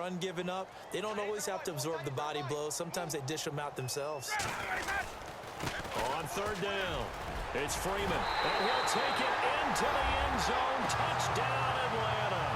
run given up, they don't always have to absorb the body blows. Sometimes they dish them out themselves. On third down, it's Freeman, and he'll take it into the end zone. Touchdown, Atlanta.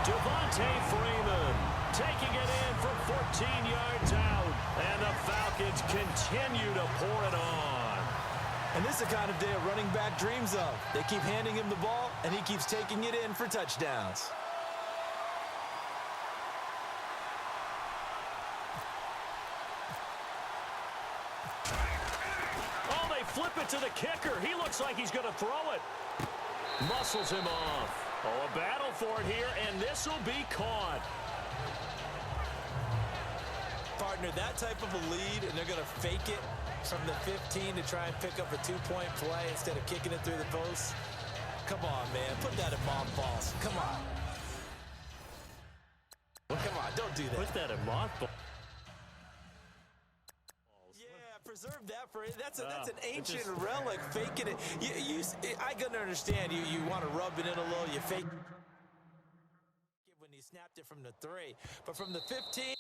Devontae Freeman taking it in for 14 yards out, and the Falcons continue to pour it on. And this is the kind of day a running back dreams of. They keep handing him the ball, and he keeps taking it in for touchdowns. Oh, they flip it to the kicker. He looks like he's going to throw it. Muscles him off. Oh, a battle for it here, and this will be caught. Partner, that type of a lead, and they're going to fake it from the 15 to try and pick up a two-point play instead of kicking it through the post. Come on, man. Put that in mothballs. Come on. Come on, don't do that. Put that in mothballs. Yeah, preserve that for it. That's an ancient relic, faking it. I can understand you want to rub it in a little. You fake it when he snapped it from the 3. But from the 15,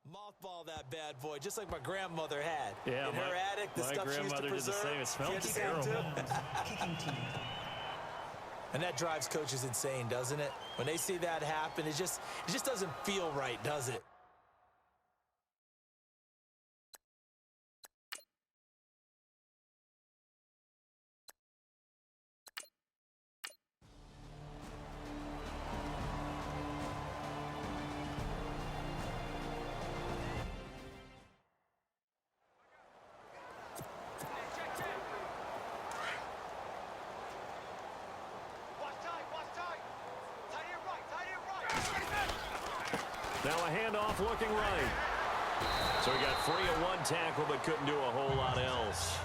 mothball that bad boy, just like my grandmother had. Yeah, in her attic, the stuff she used to preserve. Did the same. It smells terrible. And that drives coaches insane, doesn't it? When they see that happen, it just doesn't feel right, does it? Now a handoff looking right. So he got free of one tackle but couldn't do a whole lot else.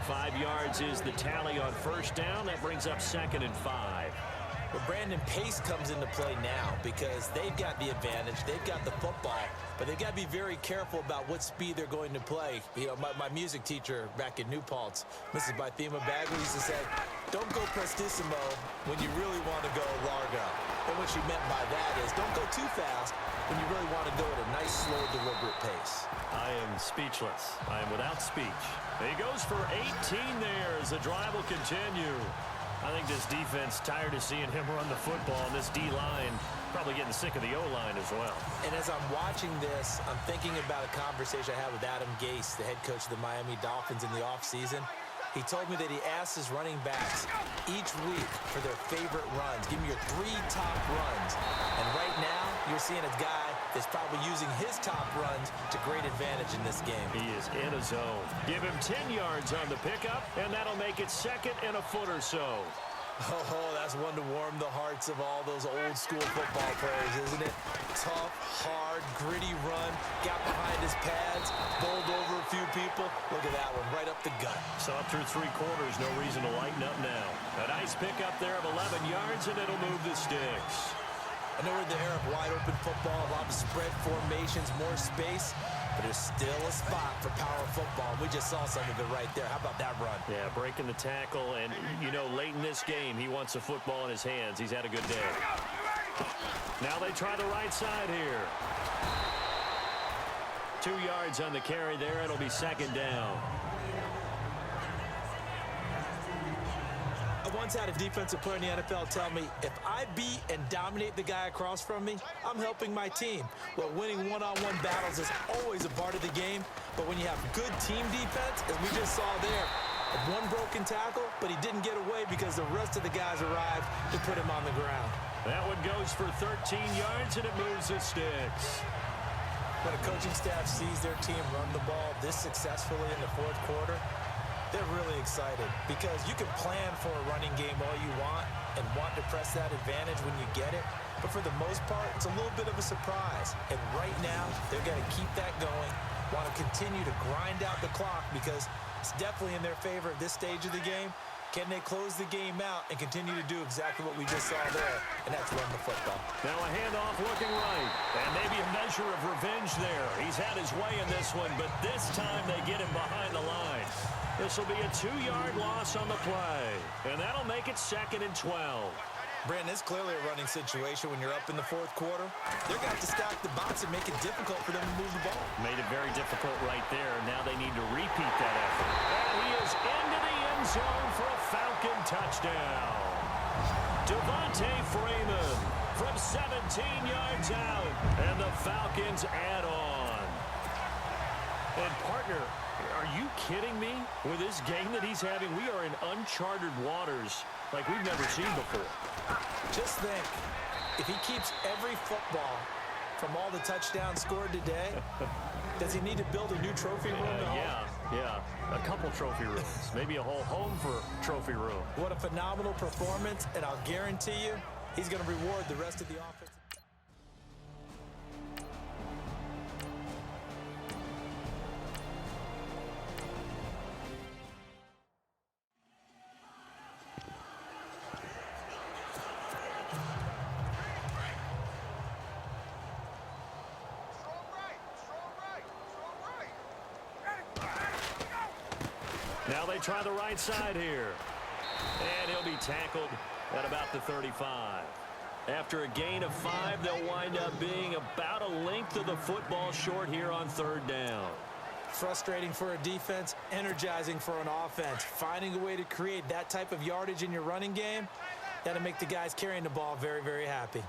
5 yards is the tally on first down. That brings up 2nd and 5. Well, Brandon, pace comes into play now because they've got the advantage. They've got the football, but they've got to be very careful about what speed they're going to play. You know, my music teacher back in New Paltz, Mrs. Bythema Bagley, used to say, don't go prestissimo when you really want to go largo. And what she meant by that is don't go too fast when you really want to go at a nice, slow, deliberate pace. I am speechless. I am without speech. He goes for 18 there as the drive will continue. I think this defense tired of seeing him run the football. This D-line probably getting sick of the O-line as well. And as I'm watching this, I'm thinking about a conversation I had with Adam Gase, the head coach of the Miami Dolphins in the offseason. He told me that he asked his running backs each week for their favorite runs. Give me your 3 top runs. And right now, you're seeing a guy that's probably using his top runs to great advantage in this game. He is in a zone. Give him 10 yards on the pickup, and that'll make it 2nd and a foot or so. Oh, that's one to warm the hearts of all those old school football players, isn't it? Tough, hard, gritty run, got behind his pads, bowled over a few people. Look at that one, right up the gut. Saw through 3 quarters, no reason to lighten up now. A nice pickup there of 11 yards, and it'll move the sticks. I know we're in the era of wide-open football, a lot of spread formations, more space, but there's still a spot for power football. We just saw some of it right there. How about that run? Yeah, breaking the tackle, and, you know, late in this game, he wants the football in his hands. He's had a good day. Now they try the right side here. 2 yards on the carry there. It'll be 2nd down. I once had a defensive player in the NFL tell me, if I beat and dominate the guy across from me, I'm helping my team. Well, winning one-on-one battles is always a part of the game, but when you have good team defense, as we just saw there, one broken tackle, but he didn't get away because the rest of the guys arrived to put him on the ground. That one goes for 13 yards, and it moves the sticks. When a coaching staff sees their team run the ball this successfully in the 4th quarter, they're really excited because you can plan for a running game all you want and want to press that advantage when you get it. But for the most part, it's a little bit of a surprise. And right now, they're going to keep that going, want to continue to grind out the clock because it's definitely in their favor at this stage of the game. Can they close the game out and continue to do exactly what we just saw there, and that's run the football? Now a handoff looking right, and maybe a measure of revenge there. He's had his way in this one, but this time they get him behind the line. This will be a 2-yard loss on the play, and that'll make it 2nd and 12. Brandon, it's clearly a running situation when you're up in the fourth quarter. They're going to have to stack the box and make it difficult for them to move the ball. Made it very difficult right there. Now they need to repeat that effort. And he is into the end zone for a Falcon touchdown. Devontae Freeman from 17 yards out. And the Falcons add on. And partner, are you kidding me? With this game that he's having, we are in uncharted waters like we've never seen before. Just think, if he keeps every football from all the touchdowns scored today, does he need to build a new trophy room? Yeah. A couple trophy rooms. Maybe a whole home for trophy room. What a phenomenal performance, and I'll guarantee you, he's going to reward the rest of the offense. Now they try the right side here. And he'll be tackled at about the 35. After a gain of 5, they'll wind up being about a length of the football short here on third down. Frustrating for a defense, energizing for an offense. Finding a way to create that type of yardage in your running game, that'll make the guys carrying the ball very, very happy.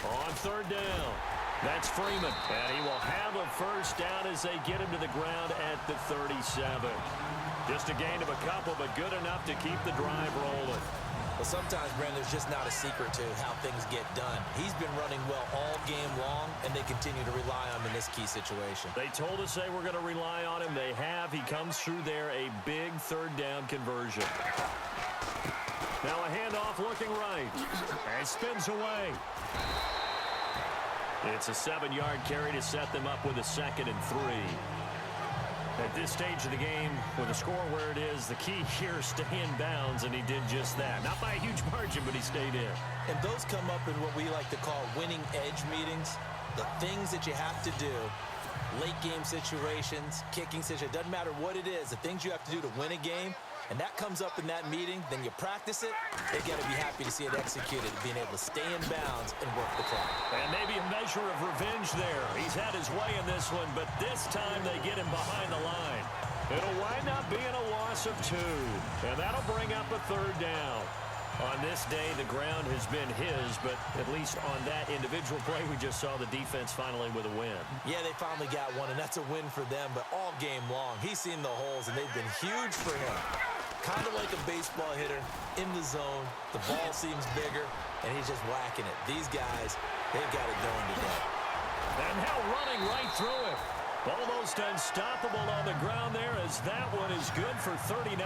On third down, that's Freeman. And he will have a first down as they get him to the ground at the 37. Just a gain of a couple, but good enough to keep the drive rolling. Well, sometimes, Brandon, there's just not a secret to how things get done. He's been running well all game long, and they continue to rely on him in this key situation. They told us they were going to rely on him. They have. He comes through there, a big third down conversion. Now a handoff looking right. And spins away. It's a 7-yard carry to set them up with a 2nd and 3. At this stage of the game, with the score where it is, the key here is stay in bounds, and he did just that. Not by a huge margin, but he stayed in. And those come up in what we like to call winning edge meetings. The things that you have to do, late game situations, kicking situations, doesn't matter what it is, the things you have to do to win a game, and that comes up in that meeting, then you practice it, they got to be happy to see it executed, being able to stay in bounds and work the clock. And maybe a measure of revenge there. He's had his way in this one, but this time they get him behind the line. It'll wind up being a loss of 2, and that'll bring up a third down. On this day, the ground has been his, but at least on that individual play, we just saw the defense finally with a win. Yeah, they finally got one, and that's a win for them, but all game long, he's seen the holes, and they've been huge for him. Kind of like a baseball hitter in the zone. The ball seems bigger, and he's just whacking it. These guys, they've got it going today. And now running right through it. Almost unstoppable on the ground there, as that one is good for 39.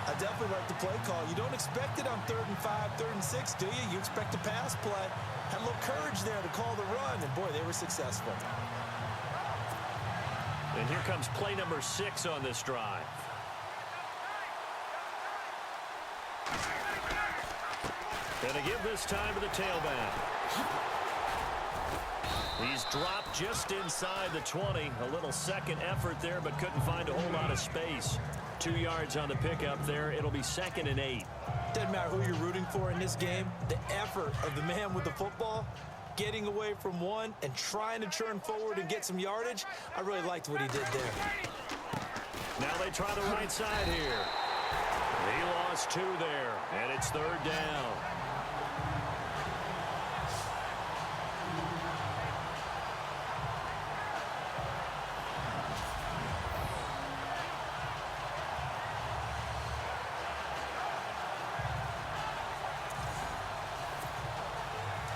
I definitely like the play call. You don't expect it on 3rd and 5, 3rd and 6, do you? You expect a pass play. Had a little courage there to call the run, and boy, they were successful. And here comes play number 6 on this drive. Gonna give this time to the tailback. He's dropped just inside the 20. A little second effort there, but couldn't find a whole lot of space. 2 yards on the pickup there. It'll be 2nd and 8. Doesn't matter who you're rooting for in this game. The effort of the man with the football, getting away from one and trying to turn forward and get some yardage, I really liked what he did there. Now they try the right side here. He lost 2 there, and it's 3rd down.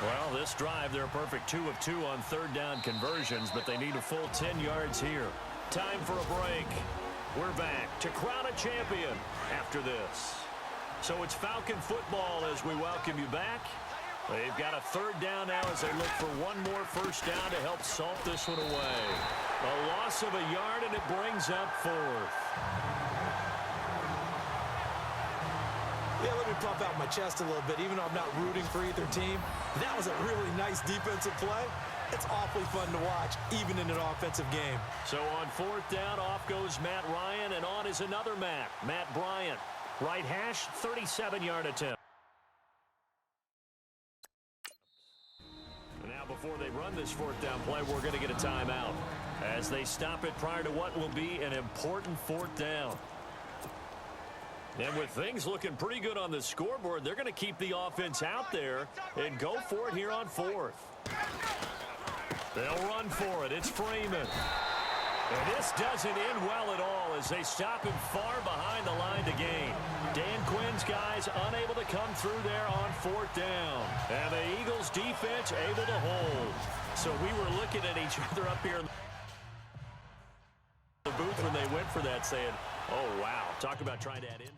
Well, this drive, they're a perfect 2 of 2 on 3rd down conversions, but they need a full 10 yards here. Time for a break. We're back to crown a champion after this. So it's Falcon football as we welcome you back. They've got a 3rd down now as they look for one more first down to help salt this one away. A loss of a yard, and it brings up 4th. Yeah, let me pop out my chest a little bit. Even though I'm not rooting for either team, that was a really nice defensive play. It's awfully fun to watch, even in an offensive game. So on 4th down, off goes Matt Ryan, and on is another Matt Bryant. Right hash, 37-yard attempt. Now before they run this fourth down play, we're going to get a timeout as they stop it prior to what will be an important fourth down. And with things looking pretty good on the scoreboard, they're going to keep the offense out there and go for it here on fourth. They'll run for it. It's Freeman. And this doesn't end well at all as they stop him far behind the line to gain. Dan Quinn's guys unable to come through there on fourth down. And the Eagles defense able to hold. So we were looking at each other up here in the booth when they went for that saying, oh, wow. Talk about trying to add in.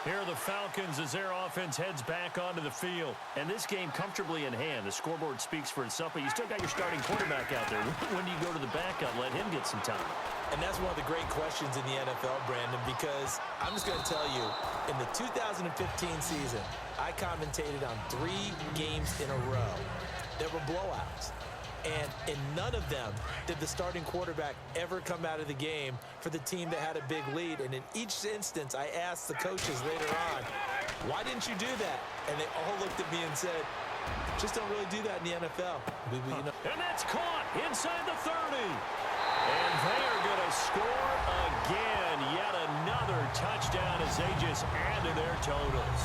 Here are the Falcons as their offense heads back onto the field. And this game comfortably in hand. The scoreboard speaks for itself, but you still got your starting quarterback out there. When do you go to the backup? Let him get some time. And that's one of the great questions in the NFL, Brandon, because I'm just going to tell you, in the 2015 season, I commentated on 3 games in a row. There were blowouts. And in none of them did the starting quarterback ever come out of the game for the team that had a big lead. And in each instance, I asked the coaches later on, why didn't you do that? And they all looked at me and said, just don't really do that in the NFL. And that's caught inside the 30. And they are going to score again. Yet another touchdown as they just add to their totals.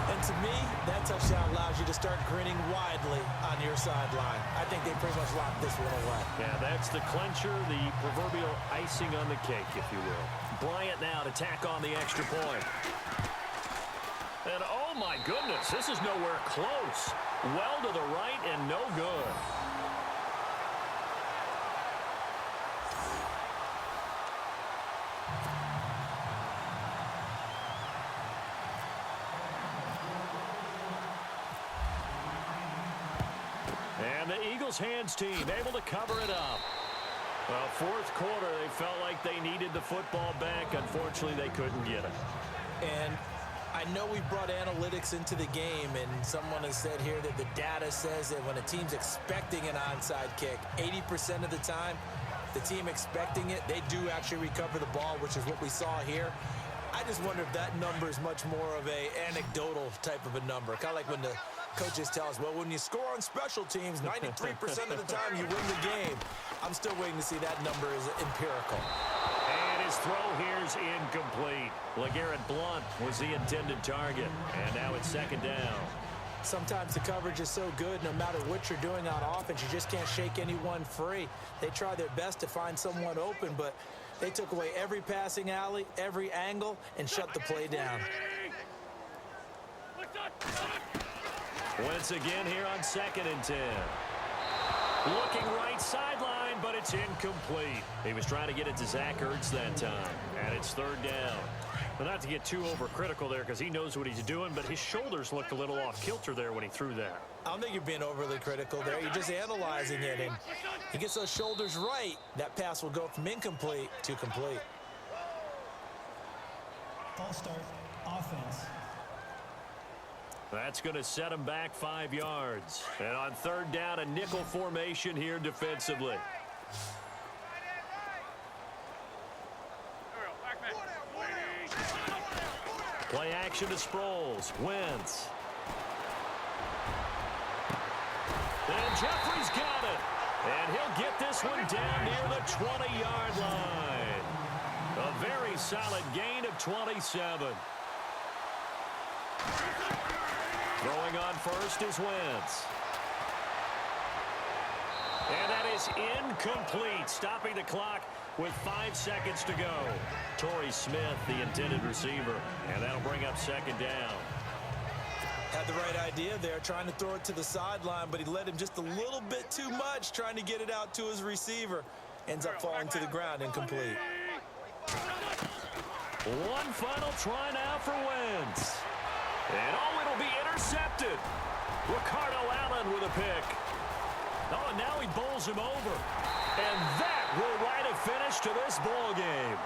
And to me, that touchdown allows you to start grinning widely on your sideline. I think they pretty much locked this one away. Yeah, that's the clincher, the proverbial icing on the cake, if you will. Bryant now to tack on the extra point. And oh my goodness, this is nowhere close. Well to the right and no good. And the Eagles hands team able to cover it up. Well, fourth quarter, they felt like they needed the football back. Unfortunately, they couldn't get it. And I know we brought analytics into the game, and someone has said here that the data says that when a team's expecting an onside kick, 80% of the time, the team expecting it, they do actually recover the ball, which is what we saw here. I just wonder if that number is much more of a anecdotal type of a number. Kind of like when the coaches tell us, well, when you score on special teams, 93% of the time you win the game. I'm still waiting to see that number is empirical. And his throw here is incomplete. LeGarrette Blount was the intended target. And now it's second down. Sometimes the coverage is so good, no matter what you're doing on offense, you just can't shake anyone free. They try their best to find someone open, but they took away every passing alley, every angle, and shut the play down. Once again here on 2nd and 10. Looking right sideline, but it's incomplete. He was trying to get it to Zach Ertz that time, and it's third down. But not to get too overcritical there because he knows what he's doing, but his shoulders looked a little off kilter there when he threw that. I don't think you're being overly critical there. You're just analyzing it, and he gets those shoulders right. That pass will go from incomplete to complete. False start, offense. That's going to set him back 5 yards. And on third down, a nickel formation here defensively. Play action to Sproles. Wentz. And Jeffrey's got it. And he'll get this one down near the 20-yard line. A very solid gain of 27. Throwing on first is Wentz. And that is incomplete, stopping the clock with 5 seconds to go. Torrey Smith, the intended receiver, and that'll bring up second down. Had the right idea there, trying to throw it to the sideline, but he led him just a little bit too much, trying to get it out to his receiver. Ends up falling to the ground, incomplete. One final try now for Wentz. And oh, it'll be intercepted. Ricardo Allen with a pick. Oh, and now he bowls him over. And that will write a finish to this ball game.